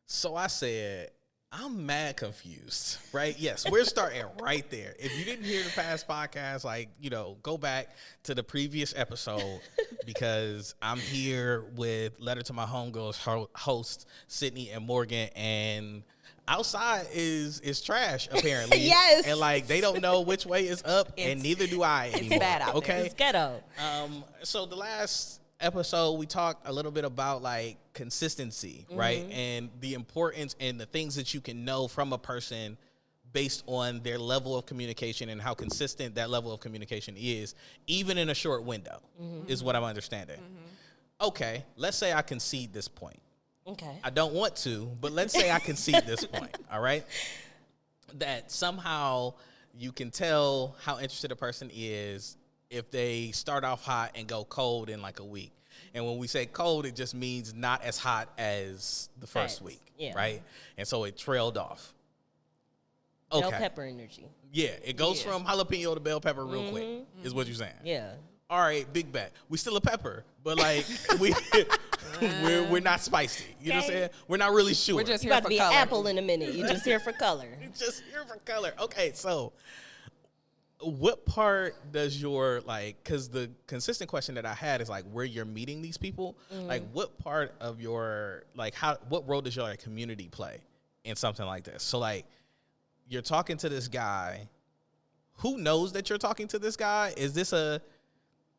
So I said, I'm mad confused, right? Yes, we're starting right there. If you didn't hear the past podcast, like, go back to the previous episode because I'm here with Letter to My Homegirls host Sydney and Morgan, and outside is trash apparently. Yes. And like they don't know which way is up, and neither do I anymore. It's bad out there. It's ghetto. So the last episode we talked a little bit about like consistency, right? And the importance and the things that you can know from a person based on their level of communication and how consistent that level of communication is, even in a short window, is what I'm understanding. Okay, let's say I concede this point. Okay. I don't want to, but let's say I concede this point, all right? That somehow you can tell how interested a person is if they start off hot and go cold in like a week. And when we say cold, it just means not as hot as the first week, right? And so it trailed off. Okay. Bell pepper energy. Yeah, it goes from jalapeno to bell pepper real quick, is what you're saying. Yeah. All right, big bet. We still a pepper, but like we're not spicy. You know what I'm saying? We're not really sure. We're just You here about for to be color. an apple in a minute. You just here for color. Just here for color. Okay, so what part does your because the consistent question that I had is like where you're meeting these people, like what part of your what role does your community play in something like this? So like you're talking to this guy, who knows that you're talking to this guy? Is this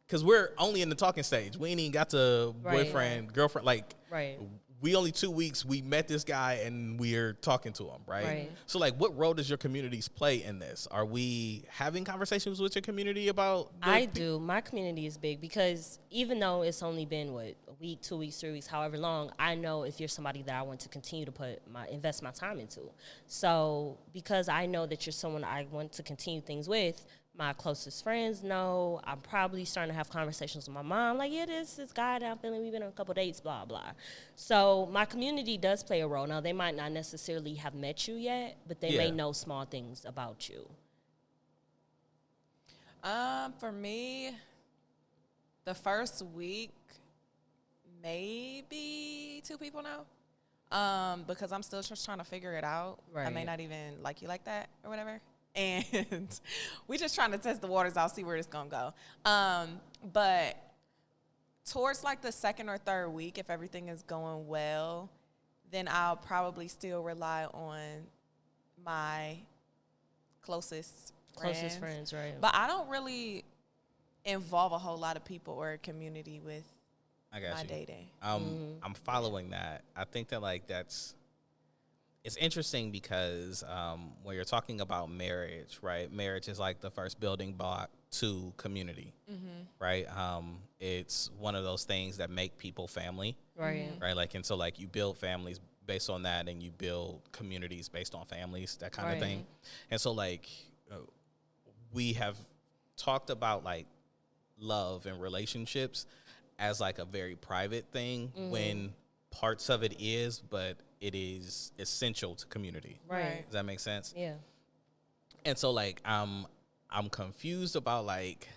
because we're only in the talking stage. We ain't even got to boyfriend, girlfriend, Right. we only 2 weeks, we met this guy and we're talking to him, right? So like what role does your communities play in this? Are we having conversations with your community about I do. My community is big because even though it's only been a week, 2 weeks, 3 weeks, however long, I know if you're somebody that I want to continue to invest my time into. So because I know that you're someone I want to continue things with, my closest friends know. I'm probably starting to have conversations with my mom, like, this guy that I'm feeling, we've been on a couple dates, blah, blah. So my community does play a role. Now, they might not necessarily have met you yet, but they may know small things about you. For me, the first week, maybe 2 people know. Because I'm still just trying to figure it out. Right. I may not even like you like that or whatever. And we just trying to test the waters out, see where it's going to go. But towards like the second or third week, if everything is going well, then I'll probably still rely on my closest friends, right. But I don't really involve a whole lot of people or a community with my dating. I'm following that. I think that it's interesting because when you're talking about marriage, right? Marriage is like the first building block to community, right? It's one of those things that make people family, right? Right? Like, and so like you build families based on that, and you build communities based on families, that kind of thing. And so like we have talked about like love and relationships as like a very private thing when parts of it is, but it is essential to community. Right. Does that make sense? Yeah. And so like I'm confused about like,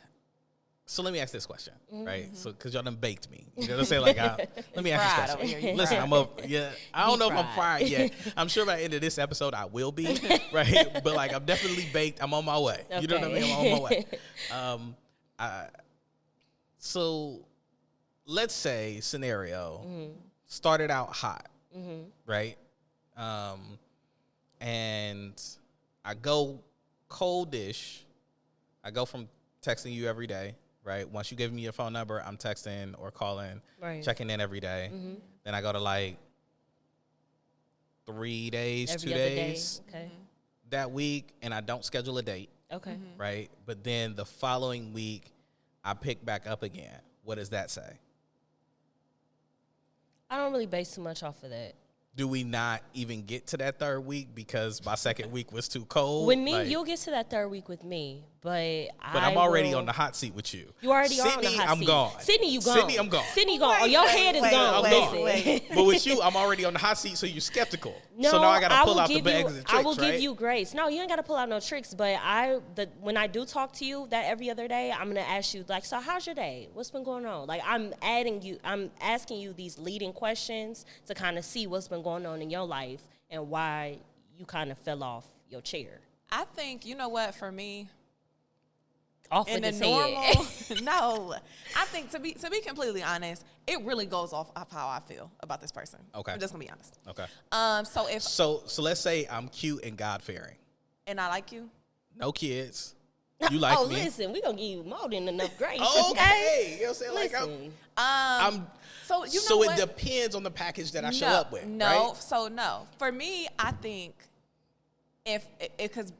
so let me ask this question, right? So because y'all done baked me, you know what I'm saying? Like let me ask this question. Listen, I don't know if I'm fried yet. I'm sure by the end of this episode I will be, right? But like I'm definitely baked. I'm on my way. Okay. You know what I mean? I'm on my way. So let's say scenario started out hot, right? And I go coldish. I go from texting you every day, right? Once you give me your phone number, I'm texting or calling, checking in every day. Then I go to like 3 days, every 2 days Okay. that week, and I don't schedule a date, Okay. right? But then the following week, I pick back up again. What does that say? I don't really base too much off of that. Do we not even get to that third week because my second week was too cold? With me, you'll get to that third week with me, but I'm already on the hot seat with you. You already are on the Sydney, hot I'm seat. gone. Sydney, you gone. Sydney, I'm gone. Sydney, gone. Your head is gone. I'm gone. Listen. But with you, I'm already on the hot seat, so you're skeptical. No, so now I got to pull will out the give bags you, and tricks, I will right? give you grace. No, you ain't got to pull out no tricks. But when I do talk to you that every other day, I'm gonna ask you like, so how's your day? What's been going on? Like I'm asking you these leading questions to kind of see what's been going going on in your life and why you kind of fell off your chair. I think, you know what, for me, off in with the the normal, no, I think to be completely honest, it really goes off of how I feel about this person. Okay. I'm just gonna be honest. Okay. So let's say I'm cute and God-fearing. And I like you. No kids. You like me. Listen, we gonna give you more than enough grace. Okay. You know what I'm saying? Listen. I'm so you know so what? it depends on the package that I show up with. No, right? so no. For me, I think because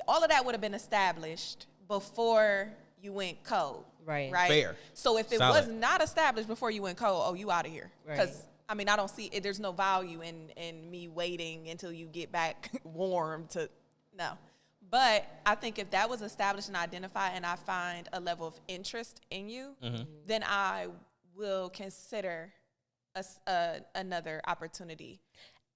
all of that would have been established before you went cold. Right. Fair. So if it was not established before you went cold, oh, you out of here. Because Right. I mean, I don't see it. There's no value in me waiting until you get back warm to no. But I think if that was established and identified, and I find a level of interest in you, then I will consider another opportunity.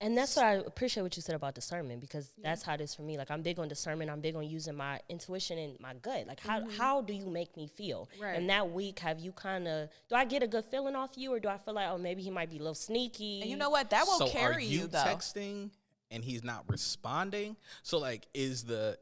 And that's what I appreciate what you said about discernment, because that's how it is for me. Like, I'm big on discernment. I'm big on using my intuition and my gut. Like, how do you make me feel? Right. And that week, have you do I get a good feeling off you, or do I feel like, oh, maybe he might be a little sneaky? And you know what? That will carry you, though. Texting and he's not responding? So, like, is the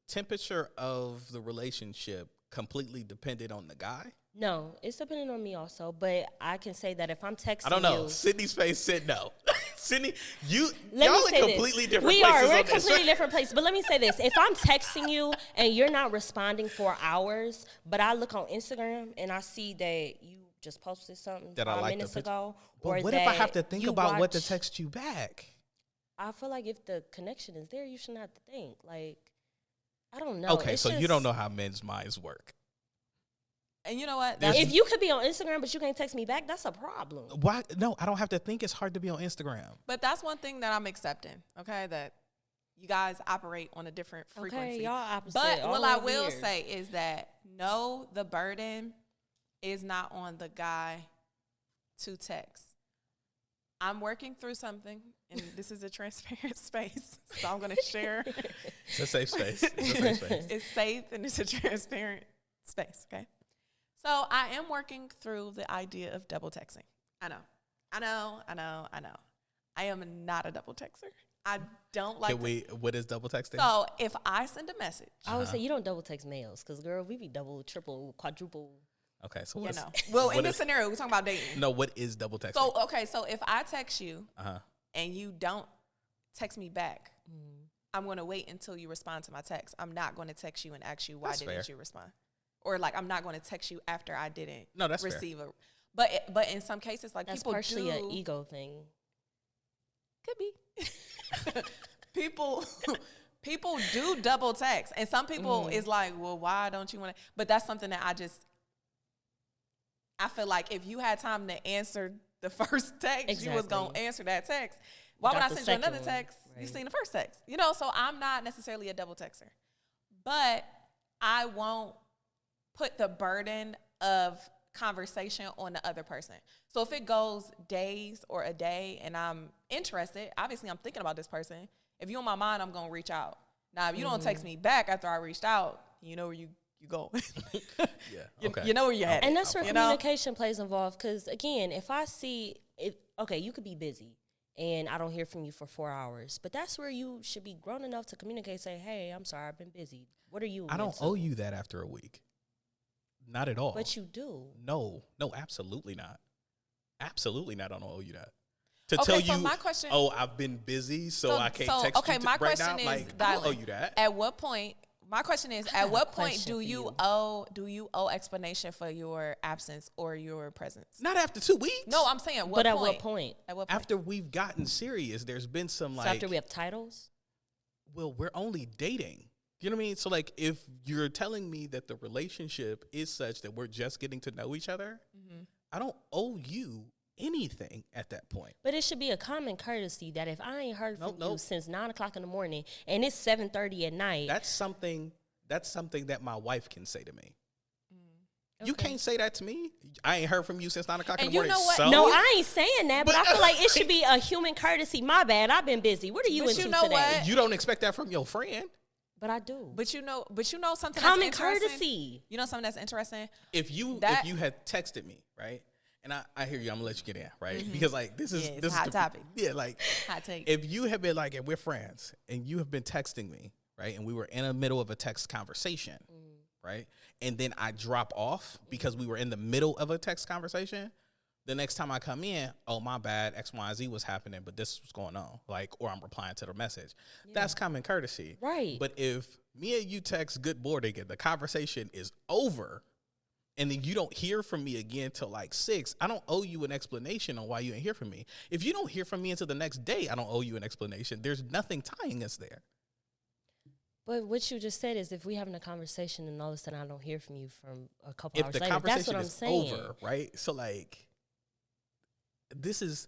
temperature of the relationship completely dependent on the guy? No, it's depending on me also. But I can say that if I'm texting I don't know. you, Sydney's face said no. Sydney, y'all in completely different we places. We're completely different places. But let me say this. If I'm texting you and you're not responding for hours, but I look on Instagram and I see that you just posted something that 5 I like minutes the ago. But or what if I have to think about what to watch- text you back? I feel like if the connection is there, you shouldn't have to think. Like, I don't know. Okay, so you don't know how men's minds work. And you know what? If you could be on Instagram but you can't text me back, that's a problem. Why? No, I don't have to think. It's hard to be on Instagram. But that's one thing that I'm accepting, okay? That you guys operate on a different frequency. Okay, y'all opposite. But all what I over will here. say is that, no, the burden is not on the guy to text. I'm working through something, and this is a transparent space, so I'm going to share. It's a safe space. It's a safe space. It's safe, and it's a transparent space, okay? So I am working through the idea of double texting. I know. I am not a double texter. I don't like. What is double texting? So if I send a message, I would say you don't double text males, because girl, we be double, triple, quadruple. Okay, so you know. Well, in this scenario, we're talking about dating. No, what is double texting? So if I text you and you don't text me back, I'm going to wait until you respond to my text. I'm not going to text you and ask you why didn't you respond. Or like, I'm not going to text you after I didn't receive fair. But in some cases, like, That's people partially an ego thing. Could be. people do double text, and some people is like, well, why don't you want to? But that's something that I feel like if you had time to answer the first text, you was gonna answer that text. Why would I send you another text? Right. You seen the first text, you know. So I'm not necessarily a double texter, but I won't put the burden of conversation on the other person. So if it goes days or a day and I'm interested, obviously I'm thinking about this person. If you're on my mind, I'm going to reach out. Now, if you don't text me back after I reached out, you know where you go. Yeah. Okay. You know where you're at. And that's where communication plays involved. Because again, if I see you could be busy and I don't hear from you for 4 hours, but that's where you should be grown enough to communicate, say, hey, I'm sorry, I've been busy. What are you? I don't owe you that after a week. Not at all. But you do. No, absolutely not. Absolutely not. I don't owe you that. To tell you, my question, I've been busy, so I can't text you my right question now. is, Like, I don't owe you that. At what point? My question is, at what point do you owe explanation for your absence or your presence? Not after 2 weeks. No, I'm saying At what point? At what point? After we've gotten serious, there's been some So after we have titles? Well, we're only dating. You know what I mean? So, like, if you're telling me that the relationship is such that we're just getting to know each other, I don't owe you anything at that point. But it should be a common courtesy that if I ain't heard from you since 9 o'clock in the morning and it's 7:30 at night. That's something that my wife can say to me. You can't say that to me. I ain't heard from you since 9 o'clock in the morning. You know what? So? No, I ain't saying that, but I feel like it should be a human courtesy. My bad, I've been busy. What are you into today? What? You don't expect that from your friend. But I do. But you know something common that's interesting? courtesy. You know something that's interesting? If you had texted me, right? And I hear you. I'm gonna let you get in, right? Because like this is it's a hot topic. Yeah, like hot take. If you have been like, if we're friends and you have been texting me, right, and we were in the middle of a text conversation, right, and then I drop off because we were in the middle of a text conversation. The next time I come in, oh, my bad, X, Y, Z was happening, but this was going on, like, or I'm replying to the message. Yeah. That's common courtesy. Right. But if me and you text good morning and the conversation is over, and then you don't hear from me again till like 6, I don't owe you an explanation on why you ain't hear from me. If you don't hear from me until the next day, I don't owe you an explanation. There's nothing tying us there. But what you just said is if we're having a conversation and all of a sudden I don't hear from you from a couple hours later, that's what I'm saying. If the conversation is over, right? So like, this is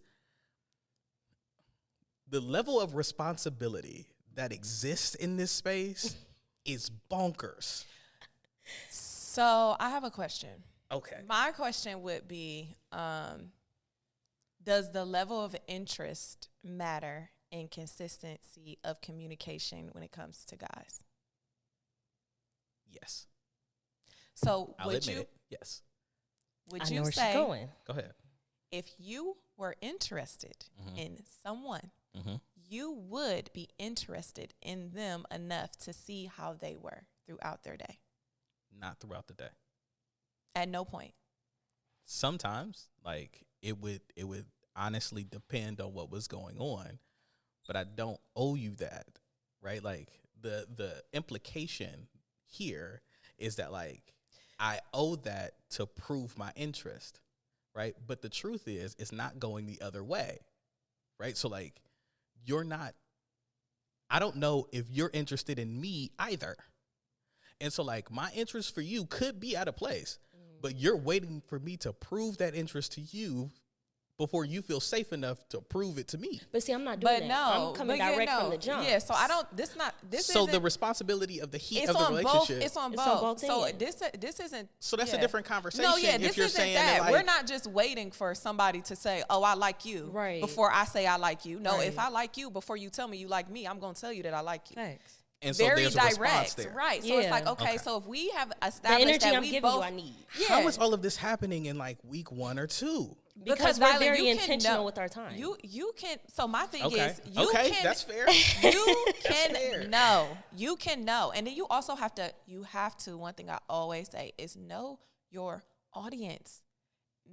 the level of responsibility that exists in this space is bonkers. So I have a question. Okay. My question would be, does the level of interest matter in consistency of communication when it comes to guys? Yes. So I'll admit it. Yes. Would I you know where say, she's going. Go ahead. if you were interested in someone, you would be interested in them enough to see how they were throughout their day? Not throughout the day. At no point. Sometimes, like, it would honestly depend on what was going on, but I don't owe you that, right? Like, the implication here is that, like, I owe that to prove my interest, right? But the truth is, it's not going the other way, right? So, like, I don't know if you're interested in me either. And so, like, my interest for you could be out of place, but you're waiting for me to prove that interest to you before you feel safe enough to prove it to me. But see, I'm not doing that. I'm coming direct from the jump. Yeah, so I don't, so the responsibility of the heat of the relationship. It's on both. So ends. this isn't. So that's a different conversation. No, yeah, if this you're isn't saying that. like, We're not just waiting for somebody to say, oh, I like you. Right. Before I say I like you. No, Right. if I like you, before you tell me you like me, I'm going to tell you that I like you. Thanks. and so Very there's a response direct, there. right? So Yeah. it's like, okay, so if we have established The energy that I'm we giving both, you, I need. yeah, How is all of this happening in like week 1 or 2? Because we're Violet, very you can intentional know- with our time. You can. So my thing Okay. is, you Okay, can. that's fair. You can fair. know. You can know, and then you also have to. You have to. One thing I always say is know your audience.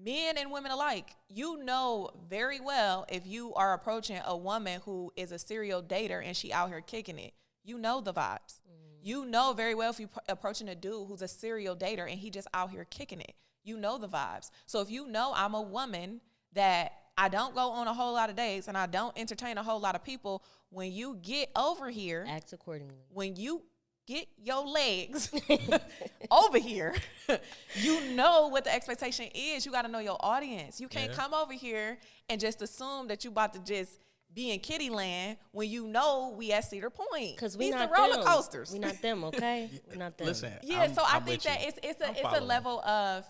Men and women alike, you know very well if you are approaching a woman who is a serial dater and she out here kicking it. You know the vibes. You know very well if you're approaching a dude who's a serial dater and he just out here kicking it. You know the vibes. So if you know I'm a woman that I don't go on a whole lot of dates and I don't entertain a whole lot of people, when you get over here, Act accordingly. when you get your legs over here, you know what the expectation is. You got to know your audience. You can't come over here and just assume that you about to just be in kitty land when you know we at Cedar Point. Because we These not the roller them. coasters. We not them, okay? We not them. Listen, Yeah, so I I'm think with that you. it's a following. level of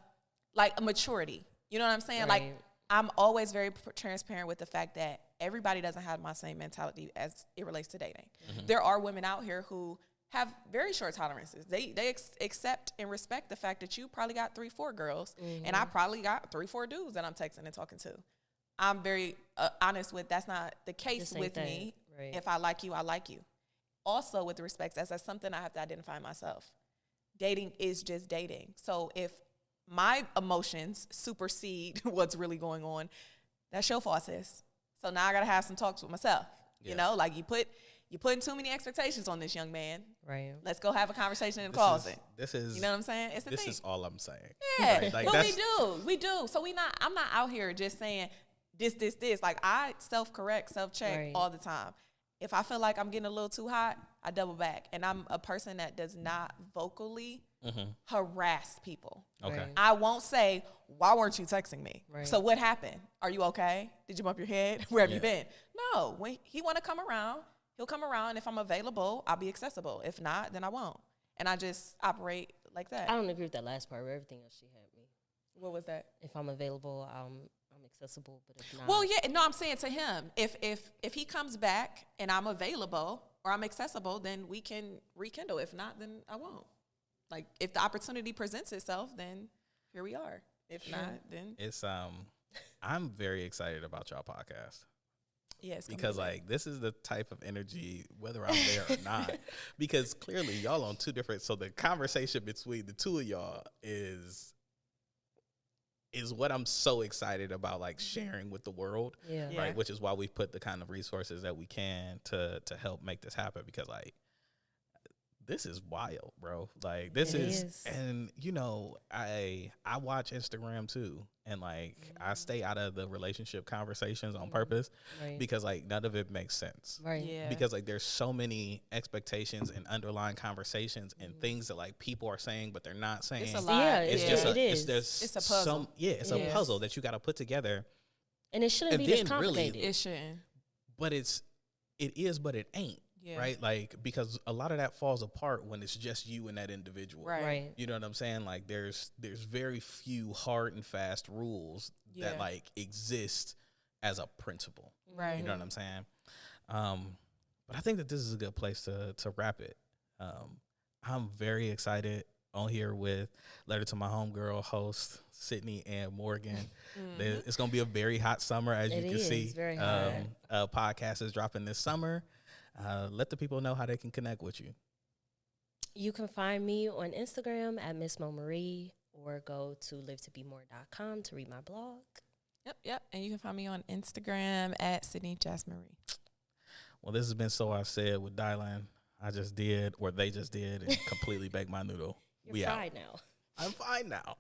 like a maturity. You know what I'm saying? Right. Like I'm always very transparent with the fact that everybody doesn't have my same mentality as it relates to dating. There are women out here who have very short tolerances. They accept and respect the fact that you probably got 3-4 girls and I probably got 3-4 dudes that I'm texting and talking to. I'm very honest with that's not the case Same with thing, me. right. If I like you, I like you. Also with respect, that's something I have to identify myself. Dating is just dating. So if my emotions supersede what's really going on, that's your fault, sis. So now I gotta have some talks with myself. Yeah. You know, like you're putting too many expectations on this young man. Right. Let's go have a conversation in the closet. This is You know what I'm saying? It's the this thing. is all I'm saying. Yeah, Right? Like, but that's- we do. So I'm not out here just saying this. Like I self-correct, self-check Right. all the time. If I feel like I'm getting a little too hot, I double back. And I'm a person that does not vocally harass people. Okay. Right. I won't say, why weren't you texting me? Right. So what happened? Are you okay? Did you bump your head? Where have you Yeah. been? No, when he want to come around, he'll come around. If I'm available, I'll be accessible. If not, then I won't. And I just operate like that. I don't agree with that last part. Where everything else she had me. What was that? If I'm available, I'm accessible. But if not, Well, yeah, no, I'm saying to him, if he comes back and I'm available or I'm accessible, then we can rekindle. If not, then I won't. Like if the opportunity presents itself, then here we are. If not, then it's I'm very excited about y'all podcast. Yes, because like this is the type of energy, whether I'm there or not, because clearly y'all on two different. So the conversation between the two of y'all is what I'm so excited about, like sharing with the world, right? Which is why we put the kind of resources that we can to help make this happen. Because like this is wild, bro. Like this is, and you know, I watch Instagram too, and like I stay out of the relationship conversations on purpose because like none of it makes sense, right? Yeah. Because like there's so many expectations and underlying conversations and things that like people are saying but they're not saying. It's a lot. Yeah, it's it just is. It's a puzzle. It's a puzzle that you got to put together, and it shouldn't be this complicated. It shouldn't. But it is, but it ain't. Yeah. Right, like because a lot of that falls apart when it's just you and that individual. Right. You know what I'm saying? Like there's very few hard and fast rules that like exist as a principle. Right. You know what I'm saying? But I think that this is a good place to wrap it. I'm very excited on here with Letter to My Homegirl host Sydnei and Morgan. It's gonna be a very hot summer, as you can see. It's very hot. Podcast is dropping this summer. Let the people know how they can connect with you. You can find me on Instagram at Miss Mo Marie, or go to livetobemore.com to read my blog. Yep. And you can find me on Instagram at Sydnei Marie. Well, this has been So I Said with Dylan. I just did, or they just did, and completely baked my noodle. You're fried now. I'm fine now.